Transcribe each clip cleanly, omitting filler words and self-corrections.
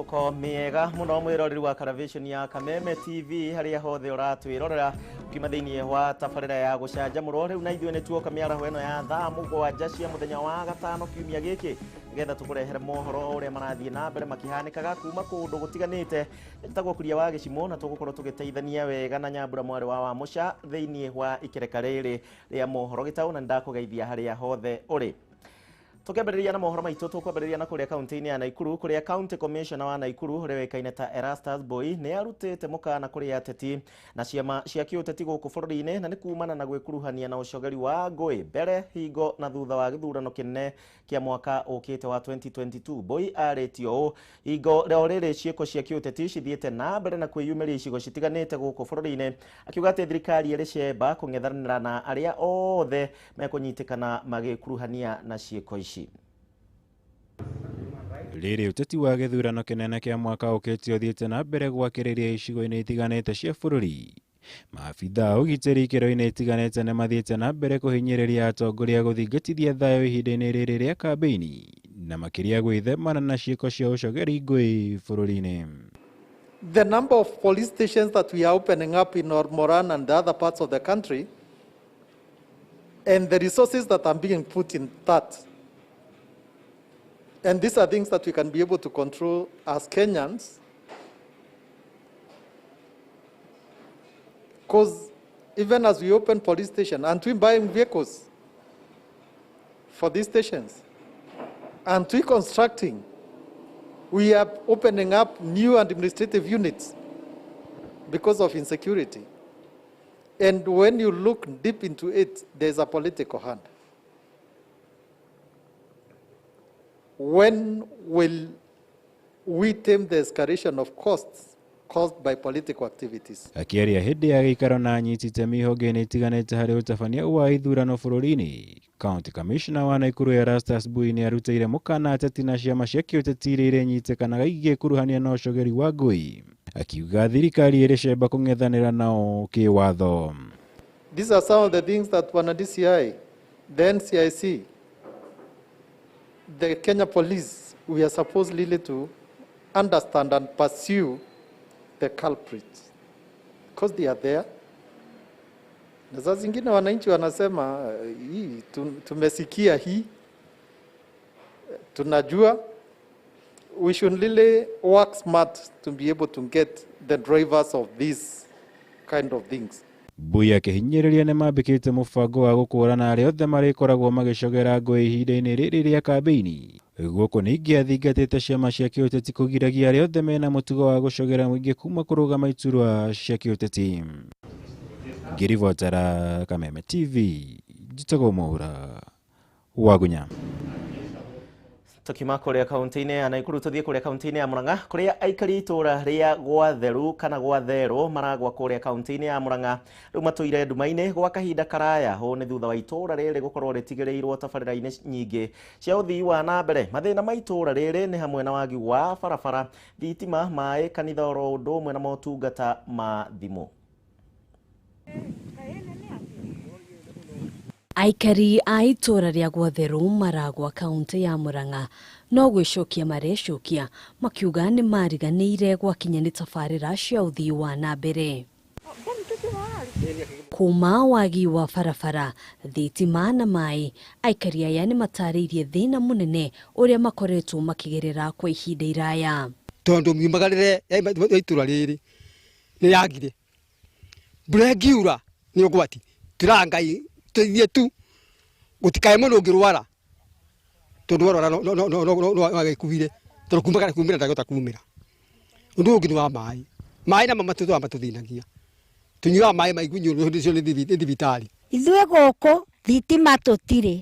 Miroko miega muno mwiroreri wa television ya Kameme Tv haria hothe uratwirorera kuma thiini wa tabarira ya gucanjamurwo riu na ithuĩ nĩtuoka mĩaraho ĩno ya thaa mũgwanja cia mũthenya wa gatano kiumia gĩkĩ getha tukurehere mohoro uria marathie na mbere makihanikaga kuma kundu gutiganite tagwo kuria wa gicimo na tugukorwo tugiteithania wega na Nyambura mwari wa Mucha thiini wa ikereka rĩrĩ ria mohoro gitau na ndakugeithia haria hothe uri. Tukĩambĩrĩria na mohoro maitũ tukwambĩrĩria na kuria kaunti-inĩ ya Naikuru kuria county commissioner wa Naikuru ũrĩa wĩkaine ta Erastus Boy nĩ arutĩte mũkana kũrĩ ateti na ciama cia kĩũteti gũkũ bũrũri-inĩ na nĩ kumana na gwĩkuruhania na ũcogeri wa ngũĩ mbere hingo na thutha wa gĩthurano kĩnene kĩa mwaka ũkĩte wa 2022. Boy arĩtio ũũ hingo rĩo rĩrĩ ciĩko cia kĩũteti cithiĩte na mbere na kwĩyumĩria icigo citiganĩte gũkũ bũrũri-inĩ akiuga atĩ thirikari ĩrĩ cemba kũng'ethanĩra na arĩa othe mekũnyitĩkana magĩkuruhania na ciĩko ici. Rĩrĩ ũteti wa gĩthurano kĩnene kĩa mwaka ũkĩte ũthiĩte na mbere gwakĩrĩria icigo-inĩ itiganĩte cia bũrũri. Maabitha ũgitĩri ikĩro-inĩ itiganĩte nĩ mathiĩte na mbere kũhinyĩrĩria atongoria gũthingatithia thayũ ihinda-inĩ rĩrĩ rĩa kambĩini na makĩria gwĩthemana na ciĩko cia ũcogeri ngũĩ bũrũri-inĩ. The number of police stations that we are opening up in Moran and the other parts of the country and the resources that are being put in that. And these are things that we can be able to control as Kenyans. Because even as we open police stations, and we buying vehicles for these stations, and we constructing, we are opening up new administrative units because of insecurity. And when you look deep into it, there's a political hand. When will we tame the escalation of costs caused by political activities? Akiaria hĩndĩ ya gĩikaro na nyiti itemi honge-inĩ itiganĩte harĩ ũtabania wa ithurano bũrũri-inĩ, County Commissioner wa Naikuru Erastus Boy nĩ arutĩire mũkana ateti na ciama cia kĩũteti iria inyitĩkanaga igĩkuruhania na ũcogeri wa ngũĩ. Akiuga thirikari ĩrĩ cemba kũng'ethanĩra nao kĩwatho. These are some of the things that wana DCI, the NCIC, the Kenya Police, we are supposed really to understand and pursue the culprits because they are there. Na saa zingine wananchi wanasema hii tumesikia hii tunajua. We should really work smart to be able to get the drivers of these kind of things. Boy akĩhinyĩrĩria nĩ mambĩkĩte mũbango wa gũkũũrana arĩa othe marĩkoragwo magĩcogera ngũĩ ihinda-inĩ rĩrĩ rĩa kambĩini. Gũkũ ningĩ athingatĩte ciama cia kĩũteti kũgiragia arĩa othe mena mũtugo wa gũcogera mũingĩ kuma kũrũgama iturwa cia kĩũteti. Ngĩribotera Kameme TV, njĩtagwo Mwaura wa Gunya. Tukima kuria kaunti-inĩ ya Naikuru tuthie kuria kaunti-inĩ ya Murang'a kuria aikari itura ria Gwatheru kana Gwathero maragwa kuria kaunti-inĩ ya Murang'a riu matuire nduma-inĩ gwa kahinda karaya ho nĩ thutha wa itura rĩrĩ gũkorwo rĩtigĩrĩirwo tabarĩra-inĩ nyingĩ cia ũthii wa na mbere. Mathĩna ma itura rĩrĩ nĩ hamwe na wagi wa barabara, thitima, maĩ, kanitha oro ũndũ ũmwe na motungata ma thimũ. Aikari a itura ria Gwatheru maragwa kaunti ya Murang'a no gwĩcokia marecokia makiuga nĩ mariganĩire gwakinya nĩ tabarĩra cia ũthii wa na mbere. Kuma wagi wa barabara, thitima na maĩ, aikari aya nĩ matarĩirie thĩna mũnene ũrĩa makoretwo makĩgerera kwa ihinda iraya. Tondũ miumagarĩre ya itura rĩrĩ nĩ yagire. Mbura ĩngiura nĩ ũgwati. Tũrangai tuithie tu gutikae mũno ũngĩrwara tondũ warwara no agĩkuire tondũ kumĩra ndagĩhota kumĩra. Ũndũ ũngĩ nĩ wa maĩ. Maĩ na matũtũra matũthĩnagia. Tunyuaga maĩ maigunyũ nĩ thibitarĩ. Ithuĩ gũkũ thitima tũtirĩ,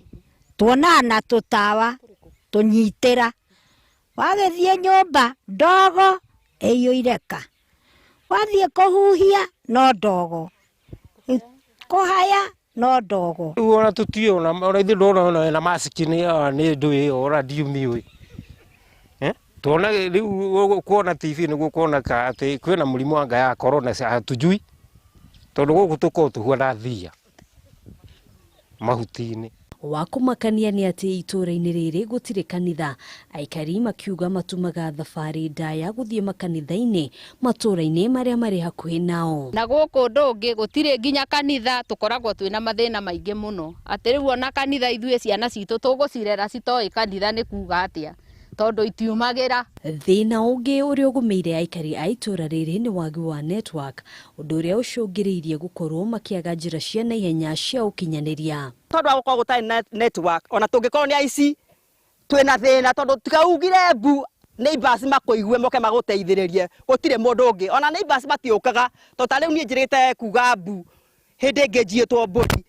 tuonaga na tũtawa tũnyitĩra. Wagĩthiĩ nyũmba ndogo ĩiyũire. Wathiĩ kũhuhia no ndogo. Kũhaya no ndogo. Ona tutiona ona ithuĩ ndona na maciki nĩ ndũĩ ora ndiumiũĩ. Tuona rĩu kuona TV nĩguo kuoneka atĩ kwĩna mũrimũ wa nga ya corona hatujui. Tondũ gũkũ tũkoragwo tũhuana thia mahuti-inĩ. wa kumakania nĩ atĩ itũũra-inĩ rĩrĩ gũtirĩ kanitha, aikari makiuga matumaga thabarĩ ndaya gũthiĩ makanitha-inĩ matũũra-inĩ marĩa marĩ hakuhĩ nao. Na gũkũ ndũngĩ gũtirĩ nginya kanitha, tũkoragwo twĩna mathĩna maingĩ mũno. Atĩ rĩu ona kanitha ithuĩ ciana citũ tũgũcirera citoĩ kanitha nĩ kuga atĩa, tondũ itiumagĩra. Thĩna ũngĩ ũrĩa ũgũmĩire aikari a itũũra rĩrĩ nĩ wagi wa network, ũndũ ũrĩa ũcũngĩrĩirie gũkorwo makĩaga njĩra cia naihenya cia ũkinyanĩria. Tondũ wa gũkorwo gũtarĩ network, ona tũngĩkorwo nĩ aici twĩna thĩna, tondũ tikaugire mbu neighbors makũigue moke magũteithĩrĩrie, gũtirĩ mũndũ ũngĩ. Ona neighbors matiũkaga, tondũ ta rĩu niĩ njĩrĩte kuga mbu hĩndĩ ĩngĩ njiĩtwo mbũri.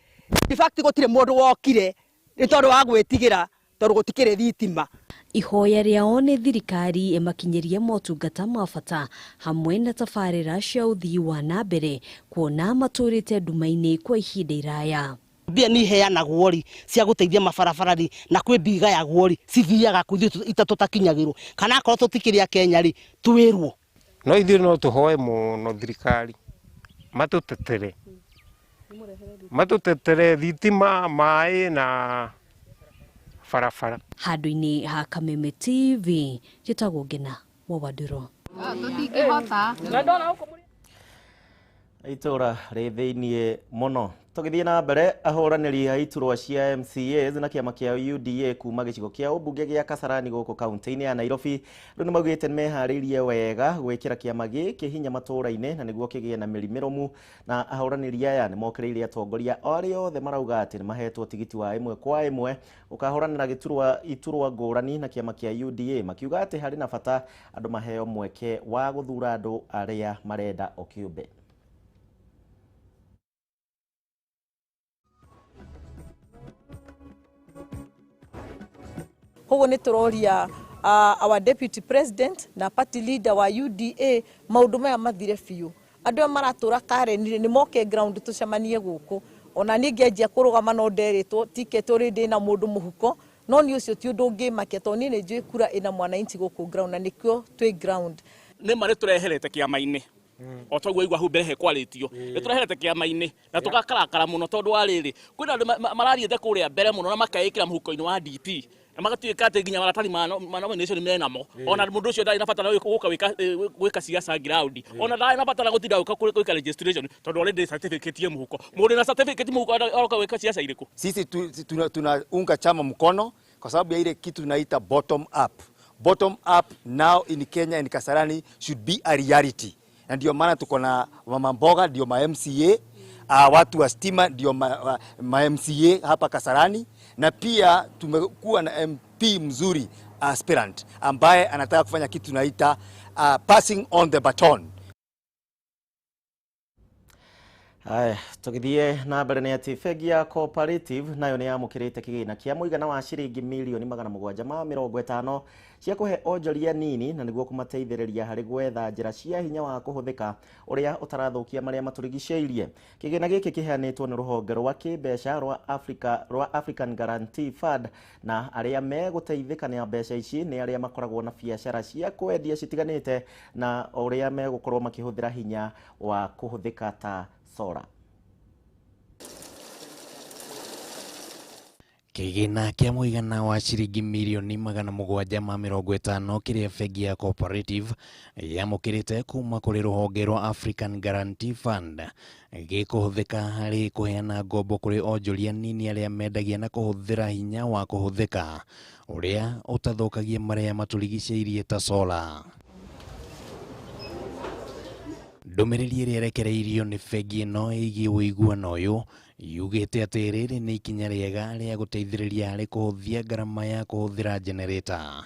In fact gũtirĩ mũndũ wokire nĩ tondũ wa gwĩtigĩra, tondũ gũtikĩrĩ thitima. Ihoya rĩao nĩ thirikari ĩmakinyĩrie motungata ma bata hamwe na tabarĩra cia ũthii wa na mbere, kuona matũrĩte nduma-inĩ kwa ihinda iraya. Mbia ni heanagwo ri cia gũteithia mabarabara ri na kwĩ mbiga yagwo ri cithiaga kũthiĩ tũtakinyagĩrwo, kana akorwo tũtikĩrĩ a Kenya ri twĩrwo. No ithuĩ no tũhoe mũno thirikari matũtetere thitima, maĩ na barabara. Handũ-inĩ ha Kameme TV, njĩtagwo Ngina Wawanduro. Tũtingĩhota. Itũũra rĩ thĩiniĩ mũno. Tũgĩthiĩ na mbere, ahũranĩri a iturwa cia MCAs na kĩama kĩa UDA kuma gĩcigo kĩa ũmbunge gĩa Kasarani gũkũ kaunti-inĩ ya Nairobi rĩu nĩ maugĩte nĩ meharĩirie wega gwĩkĩra kĩama gĩkĩ hinya matũũra-inĩ na nĩguo kĩgĩe na mĩrũmu, na ahũranĩri aya nĩ mokĩrĩire atongoria arĩa othe marauga atĩ nĩ mahetwo tigiti wa ĩmwe kwa ĩmwe ũkahũranĩra iturwa ngũrani na kĩama kĩa UDA, makiuga atĩ harĩ na bata andũ maheo mweke wa gũthura andũ arĩa marenda o kĩũmbe. Koguo nĩ tũroria our deputy president na party leader wa UDA maũndũ maya mathire biũ. Andũ aya maratũra Karen-inĩ nĩ moke ground tũcemanie gũkũ. Ona niĩ ngĩanjia kũrũgama no nderĩtwo ticket ũrĩ ndĩ na mũndũ mũhuko, no nĩ ũcio ti ũndũ ũngĩmakia tondũ niĩ nĩ njũĩ kura ĩna mwananchi gũkũ ground na nĩkĩo twĩ ground. Nĩ marĩ tũreherete kĩama-inĩ. O toguo igua hu mbere he kwarĩtio nĩ tũreherete kĩama-inĩ na tũgakarakara mũno tondũ wa rĩrĩ kwĩna andũ marathiĩte kũrĩa mbere mũno na makeĩkĩra mũhuko-inĩ wa DP na magatuĩka atĩ nginya maratari ma nomination menamo, ona mũndũ ũcio ndarĩ na bata gũka gwĩka siasa ground, ona ndarĩ na bata gũtinda gwĩka registration tondũ already certificate ye mũhuko. Mũndũ na certificate mũhuko aroka gwĩka siasa irĩkũ? Sisi tunaunga chama mkono kwa sababu ya ile kitu tunaita bottom up. Bottom up now in Kenya and Kasarani should be a reality. Na ndio maana tuko na mama mboga ndio ma MCA, watu wa stima ndio ma MCA hapa Kasarani, na pia tumekuwa na MP mzuri aspirant ambaye anataka kufanya kitu tunaita passing on the baton. Haya, tũgĩthiĩ na mbere nĩ atĩ bengi ya Cooperative nayo nĩ yamũkĩrĩte kĩgĩna kĩa mũigana wa ciringi milioni 750 cia kũhe onjoria nini na nĩguo kũmateithĩrĩria harĩ gwetha njĩra cia hinya wa kũhũthĩka ũrĩa ũtarathũkia marĩa matũrigicĩirie. Kĩgĩna gĩkĩ kĩheanĩtwo nĩ rũhonge rwa kĩmbeca rwa African Guarantee Fund, na arĩa megũteithĩka na mbeca ici nĩ arĩa makoragwo na biacara cia kwendia citiganĩte na ũrĩa megũkorwo makĩhũthĩra hinya wa kũhũthĩka ta solar. Kĩgĩna kĩa mũigana wa ciringi milioni 750 kĩrĩa bengi ya Cooperative yamũkĩrĩte kuma kũrĩ rũhonge rwa African Guarantee Fund gĩkũhũthĩka harĩ kũheana ngombo kũrĩ onjoria nini arĩa mendagia na kũhũthĩra hinya wa kũhũthĩka ũrĩa ũtathũkagia marĩa matũrigicĩirie ta solar. Ndũmĩrĩri ĩrĩa ĩrekereirio nĩ bengi ĩno ĩgiĩ ũiguano ũyũ yugĩte atĩ rĩrĩ nĩ ikinya rĩega rĩa gũteithĩrĩria harĩ kũhũthia ngarama ya kũhũthĩra generator.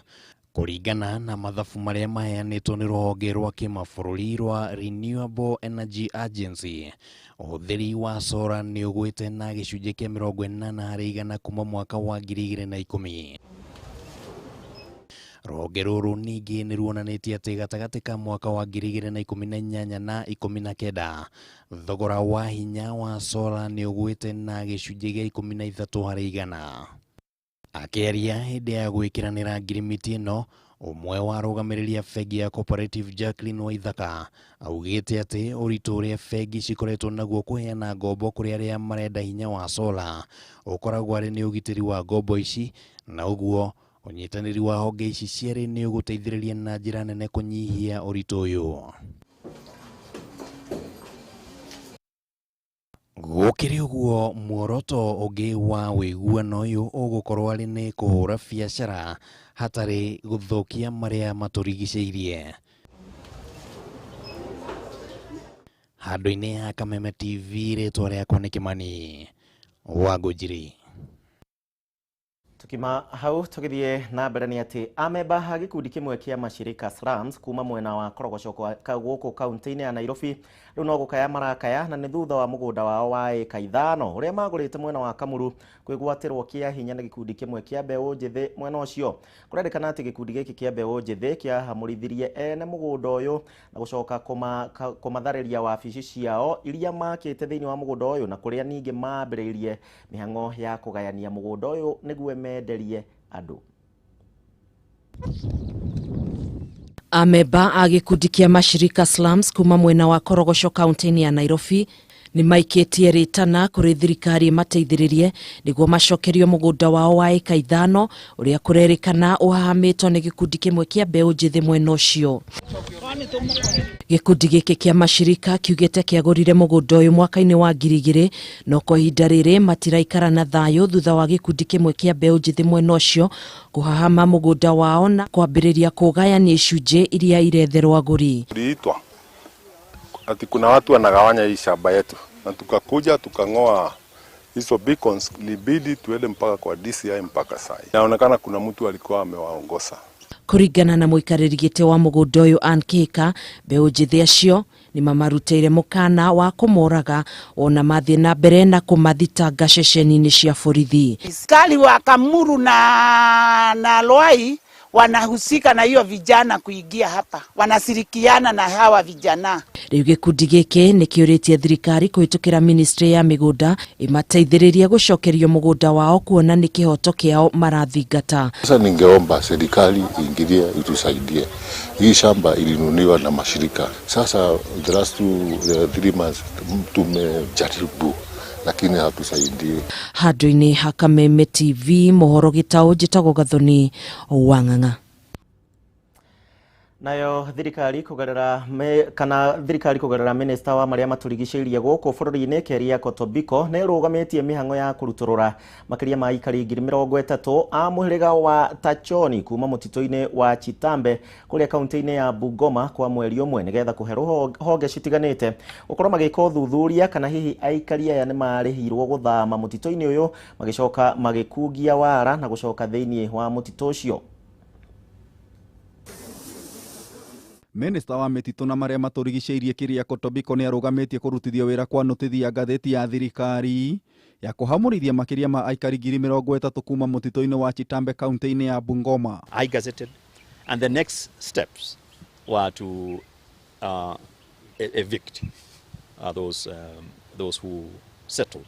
Kũringana na mathabu marĩa maheanĩtwo nĩ rũhonge rwa kĩmabũrũri rwa Renewable Energy Agency, ũhũthĩri wa solar nĩ ũgwĩte na gĩcunjĩ kĩa 80% kuma mwaka wa 2010. Rũhonge rũrũ ningĩ nĩ ruonanĩtie atĩ gatagatĩ ka mwaka wa 2018 na 19 thogora wa hinya wa solar nĩ ũgwĩte na gĩcunjĩ gĩa 13%. Akĩaria hĩndĩ ya gwĩkĩranĩra ngirimiti ĩno, Umwe wa arũgamĩrĩri bengi ya Cooperative Jacqueline Waithaka augĩte atĩ ũritũ ũrĩa bengi cikoretwo naguo kũheana ngombo kũrĩ arĩa marenda hinya wa solar ũkoragwo arĩ nĩ ũgitĩri wa ngombo ici, na ũguo ũnyitanĩri wa honge ici cierĩ nĩ ũgũteithĩrĩria na njĩra nene kũnyihia ũritũ ũyũ. Gũkĩrĩ ũguo, muoroto ũngĩ wa wĩiguano ũyũ ũgũkorwo arĩ nĩ kũhũra biacara hatarĩ gũthũkia marĩa matũrigicĩirie. Handũ-inĩ ya Kameme TV, rĩtwa rĩakwa nĩ Kimani wa Ngũnjiri. Tukima hau tugithie na mbere ni ati amemba ha gikundi kimwe kia mashirika slums kuma mwena wa Korogoco gũkũ kaunti-inĩ ya Nairobi rĩu no gũkaya marakaya na nĩ thutha wa mũgũnda wao wa ĩka 5 ũrĩa magũrĩte mwena wa Kamuru kwĩgwatĩrwo kĩa hinya na gikundi kimwe kia mbeũ njĩthĩ mwena ũcio. Kũrerĩkana atĩ gikundi gĩkĩ kia mbeũ njĩthĩ kĩahamũrithirie ene mũgũnda ũyũ na gũcoka kũmatharĩria wabici ciao iria makĩte thĩinĩ wa mũgũnda ũyũ, na kũrĩa ningĩ mambĩrĩirie mĩhang'o ya kũgayania mũgũnda ũyũ nĩguo menderie andũ. Amemba a gikundi kia mashirika slums kuma mwena wa Korogoco kaunti-inĩ ya Nairobi nĩ maikĩtie rĩtana kũrĩ thirikari mateithĩrĩrie nĩguo macokerio mũgũnda wao wa ĩka 5 ũrĩa kũrerĩkana ũhahamĩtwo nĩ gikundi kĩmwe kia mbeũ njĩthĩ mwena ũcio. Gikundi gĩkĩ kia mashirika kiugĩte kĩagũrire mũgũnda ũyũ mwaka-inĩ wa 2000 no kwa ihinda rĩrĩ matiraikara na thayũ thutha wa gikundi kĩmwe kia mbeũ njĩthĩ mwena ũcio kũhahama mũgũnda wao na kwambĩrĩria kũgayania icunjĩ iria iretherwo agũri. Tuliitwa ati kuna watu wanagawanya hii shamba yetu na tukakuja tukang'oa hizo beacons, libidi tuende mpaka kwa DCI mpaka sai. Inaonekana kuna mtu alikuwa amewaongoza. Kũringana na mũikarĩri gĩtĩ wa mũgũnda ũyũ Ankika, mbeũ njĩthĩ acio nĩ mamarutĩire mũkana wa kũmoraga ona mathiĩ na mbere na kũmathitanga ceceni-inĩ cia borithi. Askari wa Kamuru na Lwai wanahusika na hiyo vijana kuingia hapa, wanashirikiana na hawa vijana. Rĩu gĩkundi gĩkĩ nĩ kĩũrĩtie thirikari kũhĩtũkĩra ministry ya mĩgũnda ĩmateithĩrĩrie gũcokerio mũgũnda wao kuona nĩ kĩhoto kĩao marathingata. Sasa ningeomba serikali iingilie itusaidie. Hii shamba ilinuniwa na mashirika. Sasa the last 3 months tumejaribu lakini hatusaidie. Handũ-inĩ ha Kameme TV, mohoro gĩtaũ njĩtagwo Gathoni Wang'ang'a. Nayo thirikari kugerera minister wa maria maturigicĩirie gũkũ bũrũri-inĩ Keria Kotobiko nĩ rũgamĩtie mĩhang'o ya kũrutũrũra makĩria ma aikari 30,000 a mũhĩrĩga wa Tachoni kuma mũtitũ-inĩ wa Chitambe kũrĩa kaunti-inĩ ya Bungoma kwa mweri ũmwe nĩgetha kũhe honge citiganĩte gũkorwo magĩka ũthuthuria kana hihi aikari aya nĩ marĩhirwo gũthama mũtitũ-inĩ ũyũ magĩcoka magĩkungia wara na gũcoka thĩinĩ wa mũtitũ ũcio. Minister wa mĩtitũ na marĩa matũrigicĩirie Keria Kotobiko nĩ arũgamĩtie kũrutithia wĩra kwa notithia ngathĩti ya thirikari ya kũhamũrithia makĩria ma aikari 30,000 kuma mũtitũ-inĩ wa Chitambe kaunti-inĩ ya Bungoma. I gazetted, and the next steps were to evict those who settled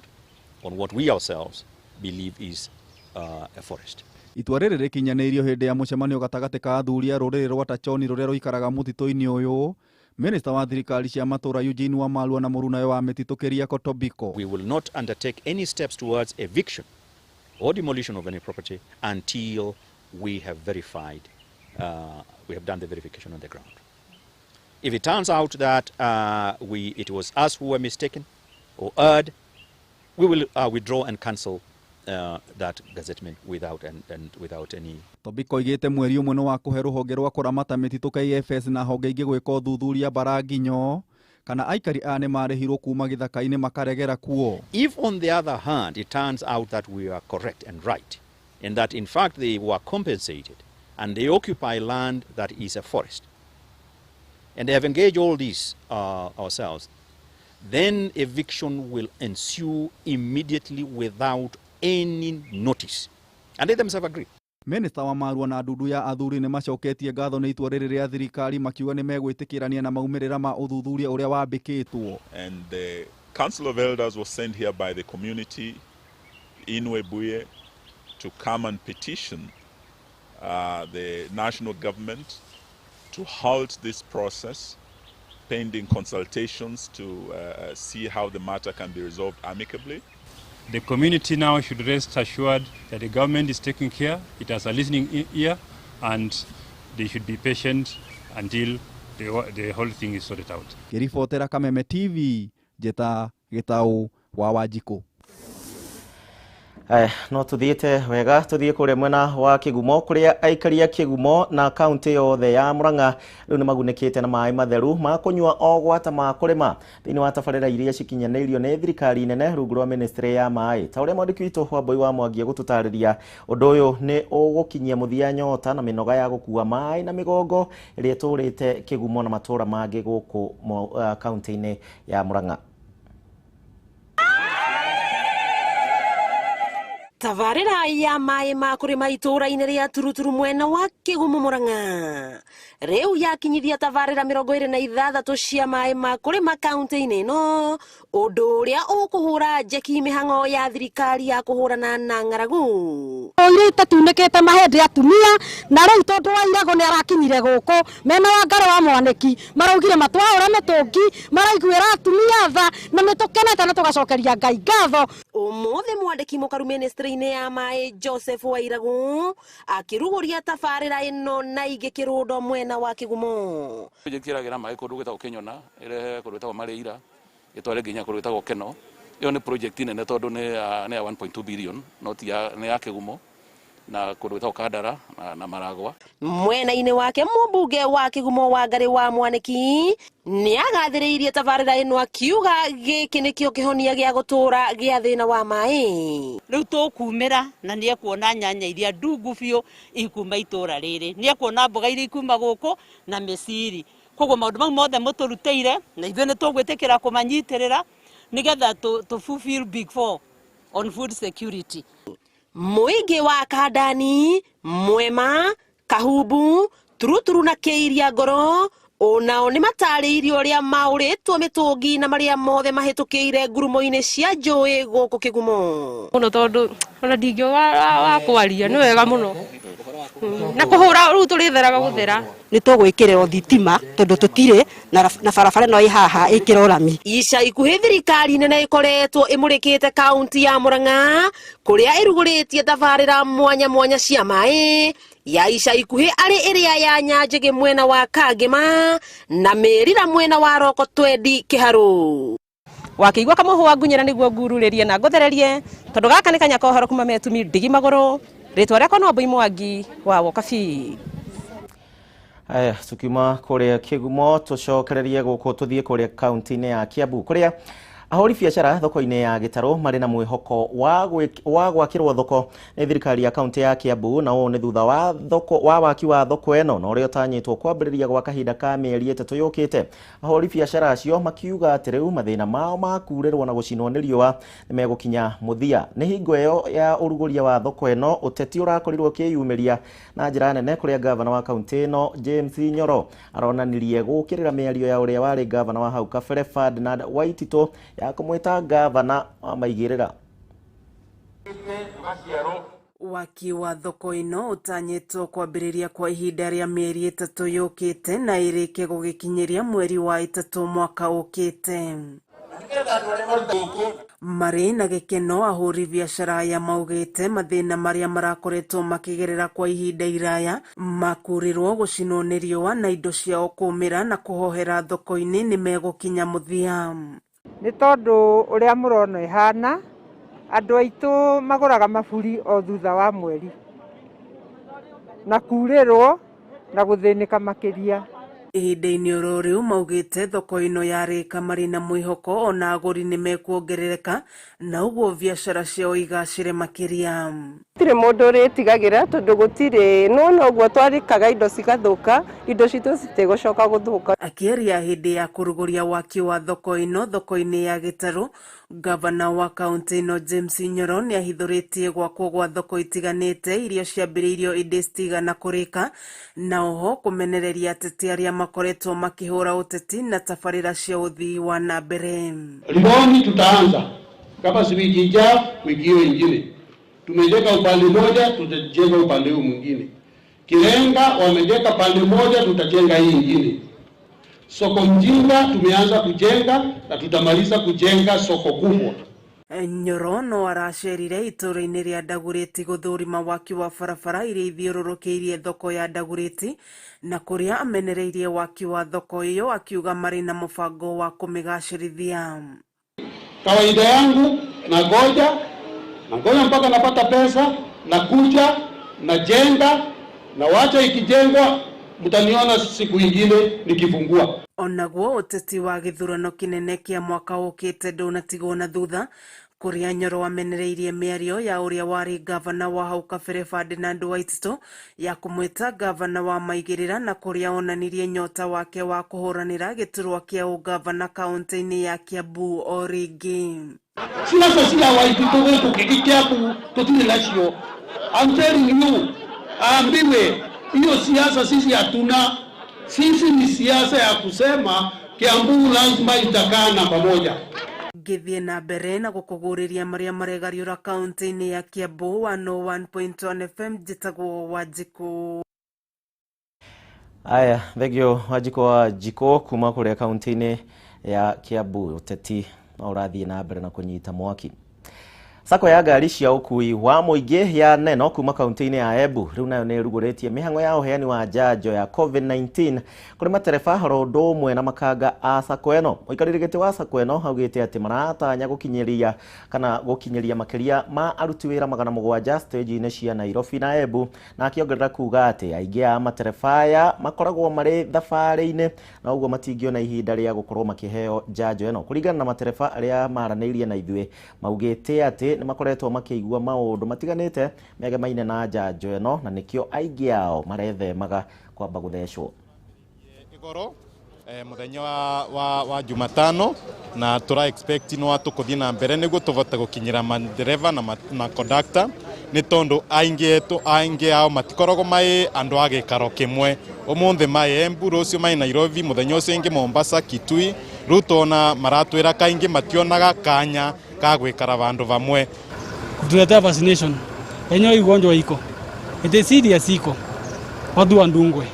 on what we ourselves believe is a forest. Itua rĩrĩ rĩkinyanĩirio hĩndĩ ya mũcemanio gatagatĩ ka athuri a rũrĩrĩ rwa Tachoni rũrĩa rũikaraga mũtitũ-inĩ ũyũ. Minister wa thirikari cia matũra Eugene Wamalwa na mũrunawe wa mĩtitũ Keria Kotobiko. We will not undertake any steps towards eviction or demolition of any property until we have verified, we have done the verification on the ground. If it turns out that it was us who were mistaken or erred, we will withdraw and cancel that gazettement without any. Tobiko igĩte mweri ũmwe wa kũhe rũhonge rwa kũramata mĩtitũ KFS na honge ingĩ gwĩka ũthuthuria Baranginyo kana aikari a nĩ marĩhirwo kuma gĩthaka-inĩ makaregera kuo. If on the other hand it turns out that we are correct and right and that in fact they were compensated and they occupy land that is a forest and they have engaged all these ourselves, then eviction will ensue immediately without any notice. And they themselves agree. Minister wa Marua na Ndudu ya athuri nĩ macoketie ngatho nĩ itua rĩrĩ rĩa thirikari makiuga nĩ megwĩtĩkĩrania na maumĩrĩra ma ũthuthuria ũrĩa wambĩkĩtwo. And the Council of Elders was sent here by the community in Webuye to come and petition the national government to halt this process pending consultations to see how the matter can be resolved amicably. The community now should rest assured that the government is taking care, it has a listening ear, and they should be patient until the whole thing is sorted out. Kiribotera Kameme TV, Jeta Gitau wa Wanjiku. No tuthiite wega tuthie kuria mwena wa Kigumo kuria aikaria Kigumo na kaunti yothe ya Murang'a riu ni magunekete na mai matheru ma kunywa o gwata ma kurima thini wa tabarira iria cikinyaneirio ni thirikari nene rungu rwa ministry ya mai ta uria mwandiki witu wa Boi wa Mwangi gututariria undu uyu ni ugukinyia muthia nyota na minoga ya gukua mai na migongo iria turite Kigumo na matura mangi guku kaunti-ini ya Murang'a. Tabarira ya mai ma kurima itura-ini ria Turuturu mwena wa Kigumo Murang'a riu yakinyithia tabarira 26 cia mai ma kurima kaunti-ini no undu uria ukuhura njeki mihango ya thirikari ya kuhurana na ng'aragu. Oire tatunekete mahende atumia na riu tondu wa irago ni arakinyire guku mena wa ngare wa mwaniki maraugire matwaura mitungi maraiguira atumia tha na nitukenete na tugacokeria Ngai ngatho. Umuthi mwandiki mukaru ministry-ini ya mai Joseph Wairagu akiruguria tabarira ino na igikirundo mwena wa Kigumo. Njikiragira mai kundu gwitagwo Kinyona ire kundu gwitagwo Marira itware nginya kundu gwitagwo Keno. Iyo ni project nene tondu ni ya 1.2 billion not ya ni ya Kigumo na kundu gwitagwo Kandara na Maragwa. Mwena-ini wake mubunge wa Kigumo wa Ngari wa Mwaniki ni agathiriirie tabarira ino akiuga giki nikio kihonia gia gutura gia thina wa mai. Riu tukumira na ni ekuona nyanya iria ndungu biu ikuma itura riri ni ekuona mboga iria ikuma guku na miciri koguo maundu mau mothe muturuteire na ithuĩ nĩ tũgwĩtĩkĩra kũmanyitirĩra nigetha to fulfill big four on food security. Muingi wa Kandani, Mwema, Kahumbu, Turuturu na Kĩiria Ngoro onao nĩ matarĩirio ũrĩa maũrĩtwo mĩtũngi na marĩa mothe mahĩtũkĩire ngurumo-inĩ cia njũĩ gũkũ Kĩgumo. Mũno tondũ ona ndingĩũga wa kwaria nĩ wega mũno na kũhũra rĩu tũrĩtheraga gũthera. Nĩ tũgwĩkĩrĩrwo thitima tondũ tũtirĩ na barabara no ihaha ĩkĩrwo rami. Ica ikuhĩ thirikari nene ĩkoretwo ĩmũrĩkĩte kaunti ya Murang'a kũrĩa ĩrugũrĩtie tabarĩra mwanya mwanya cia maĩ ya ica ikuhĩ arĩ ĩrĩa ya Nyanjĩgĩ mwena wa Kangema na Mĩrira mwena wa Roko Twendi Kĩharũ. Wakĩigua kamũhũa ngunyĩra nĩguo ngururĩrie na ngũthererie tondũ gaka nĩ kanya kohoro kuma metumi ndigi magũrũ rĩtwa rĩakwa no Boi Mwangi wa Wokabi. Tukima kuria Kigumo tucokererie guku tuthie kuria kaunti-ini ya Kiambu kuria ahori biacara thoko-ini ya Gĩtarũ marĩ na mwĩhoko wa gwakĩrwo thoko nĩ thirikari ya kaunti ya Kiambu na ũũ nĩ thutha wa waki wa thoko ĩno na ũrĩa ũtanyĩtwo kwambĩrĩria gwa kahinda ka mĩeri 3 yũkĩte. Ahori biacara acio makiuga atĩ rĩu mathĩna mao ma kurĩrwo na gũcinwo nĩ riũa nĩ megũkinya mũthia. Nĩ hingo ĩyo ya ũrugũria wa thoko ĩno ũteti ũrakorirwo kĩyumĩria na njĩra nene kũrĩa gavana wa kaunti ĩno James Nyoro aronanirie gũkĩrĩra mĩario ya ũrĩa warĩ gavana wa hau kabere Ferdinand Waititũ ya kumwita gavana wa maigĩrĩra. Waki wa thoko ĩno ũtanyĩtwo kwambĩrĩria kwa ihinda rĩa mĩeri 3 yũkĩte na ĩrĩke gũgĩkinyĩria mweri wa 3 mwaka ũkĩte. Marĩ na gĩkeno ahũri biacara ya maugĩte mathĩna marĩa marakoretwo makĩgerera kwa ihinda iraya makurirwo gũcinwo nĩ riũa na indo ciao kũmĩra na kũhohera thoko-inĩ nĩ megũkinya mũthia. Nĩ tondũ ũrĩa mũrona ihana andũ aitũ magũraga maburi o thutha wa mweri na kurĩrwo na gũthĩnĩka makĩria. Ihinda-inĩ oro rĩu maugĩte thoko ĩno yarĩka marĩ na mwĩhoko ona agũri nĩ mekuongerereka na ũguo biacara ciao igacĩre makĩria. Gũtirĩ mũndũ ũrĩtigagĩra tondũ gũtirĩ nona ũguo twarĩkaga indo cigathũka indo citũ citigũcoka gũthũka. Akĩaria hĩndĩ ya kũrugũria waki wa thoko ĩno thoko-inĩ ya Gĩtarũ, gavana wa kaunti ĩno James Nyoro nĩ ahithũrĩtie gwakwo gwa thoko itiganĩte iria ciambĩrĩirio indi citigana kũrĩka na oho kũmenereria ateti arĩa makoretwo makĩhũra ũteti na tabarĩra cia ũthii wa na mbere. Riboni tutaanza kama si wiki ijayo, wiki hiyo ingine tumejenga upande moja, tutajenga upande huu mwingine. Kirenga wamejenga pande moja, tutajenga hii nyingine. Soko Mjinga tumeanza kujenga na tutamaliza kujenga soko kubwa. Nyorono aracirire itũra-inĩ rĩa Ndagũrĩti gũthũrima waki wa barabara iria ithiũrũrũkĩirie thoko ya Ndagũrĩti, na kũrĩa amenereirie waki wa thoko hiyo akiuga marĩ na mũbango wa kũmĩgacĩrithia. Kawaida yangu nangoja mpaka napata pesa, nakuja najenga, na wacha ikijengwa mtaniona siku ingine nikifungua. Onaguo ũteti wa gĩthurano kĩnene kĩa mwaka ũkĩte ndũnatigwo na thutha, kũrĩa Nyoro amenereirie mĩario ya ũrĩa warĩ gavana wa hau kabere Ferdinand Waititu ya kũmwĩta gavana wa maigĩrĩra, na kũrĩa onanirie nyota wake wa kũhũranĩra gĩturwa kĩa ũgavana kaunti-inĩ ya Kiambu o rĩngĩ. Siasa cia Waititu gũkũ gĩkĩ Kiambu tũtirĩ nacio. I'm telling you, ambiwe hiyo siasa sisi hatuna. Sisi ni siasa ya kusema Kiambu lazima itakaa namba moja. Githie na mbere na gũkũgũrĩria marĩa maregariũra kaunti-inĩ ya Kiambu 101.1 FM njĩtagwo Wanjikũ. Aya, thegio Wanjikũ wa Jiko kuma kũrĩa kaunti-inĩ ya Kiambu. Ũteti ũrathiĩ na mbere na kũnyita mwaki. Sako ya ngari cia ũkui wa mũingĩ ya Neno kuma kaunti-inĩ ya Embu rĩu nayo nĩ ĩrugũrĩtie mĩhang'o ya ũheani wa njanjo ya COVID-19 kũrĩ matereba horo ũndũ ũmwe na makanga a sako ĩno. Mũikarĩri gĩtĩ wa sako ĩno augĩte atĩ maratanya gũkinyĩria makĩria ma aruti wĩra 700 stage-inĩ cia Nairobi na Embu, na akĩongerera kuuga atĩ aingĩ a matereba aya makoragwo marĩ thabarĩ-inĩ na ũguo matingĩona ihinda rĩa gũkorwo makĩheo njanjo ĩno. Kũringana na matereba arĩa maranĩirie na ithuĩ, maugĩte atĩ nĩ makoretwo makĩigua maũndũ matiganĩte megemaine na njanjo ĩno, na nĩkĩo aingĩ ao marethemaga kwamba gũthecwo. Igoro muthenya wa Jumatano na tura expect no atukuthii na mbere niguo tuvote gukinyira madereva na conductor, ni tondu aingi ao matikorogo mai andu agikaro kimwe. Umuthi mai Embu, rucio mai Nairobi, muthenya ucio ingi Mombasa, Kitui, ruto na maratwira kaingi mationaga kanya ka gwikara vandu vamwe. Tuletea vaccination enyewe igonjwa iko ite serious iko watu wandungwe,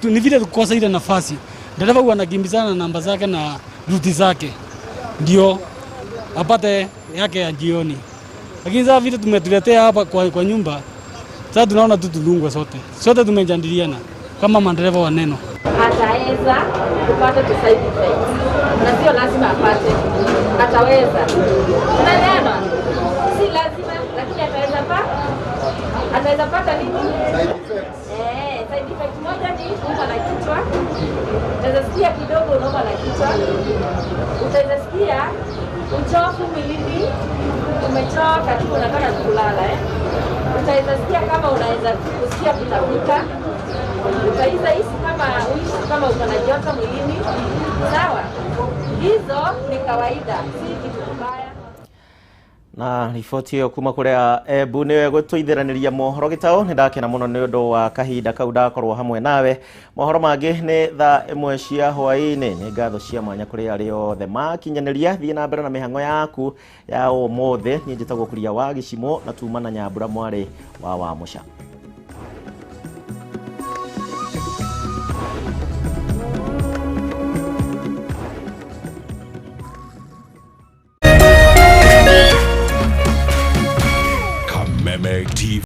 ni vile tukosa ile nafasi. Dereva huwa anakimbizana na namba zake na ruti zake ndio apate yake ya jioni, lakini sasa vile tumetuletea hapa kwa nyumba, sasa tunaona tu tudungwe sote tumejadiliana kama madereva wa Neno. Ataweza kupata side effects na sio lazima apate, ataweza. Unaelewa? Si lazima, lakini ataweza pata nini? Side effect moja ni kuuma na kichwa. Utaweza sikia kidogo unauma na kichwa. Utaweza sikia uchovu mwilini, umechoka tu unataka kulala Utaweza sikia kama unaweza kusikia kutapika. Utaweza hisi kama uko na joto mwilini. Sawa? Hizo ni kawaida, si kitu kibaya. Na riboti ĩyo kuma kũrĩa Embu nĩwe gũtũithĩranĩria mohoro gĩtaũ. Nĩ ndakena mũno nĩ ũndũ wa kahinda kau ndakorwo hamwe nawe. Mohoro mangĩ nĩ thaa 1 cia hwaĩ-inĩ. Nĩ ngatho cia mwanya kũrĩ arĩa othe makinyanĩria. Thiĩ na mbere na mĩhang'o yaku ya ũmũthĩ. Niĩ njĩtagwo Kuria wa Gĩcimo na tuma na Nyambura mwarĩ wa Wamũca.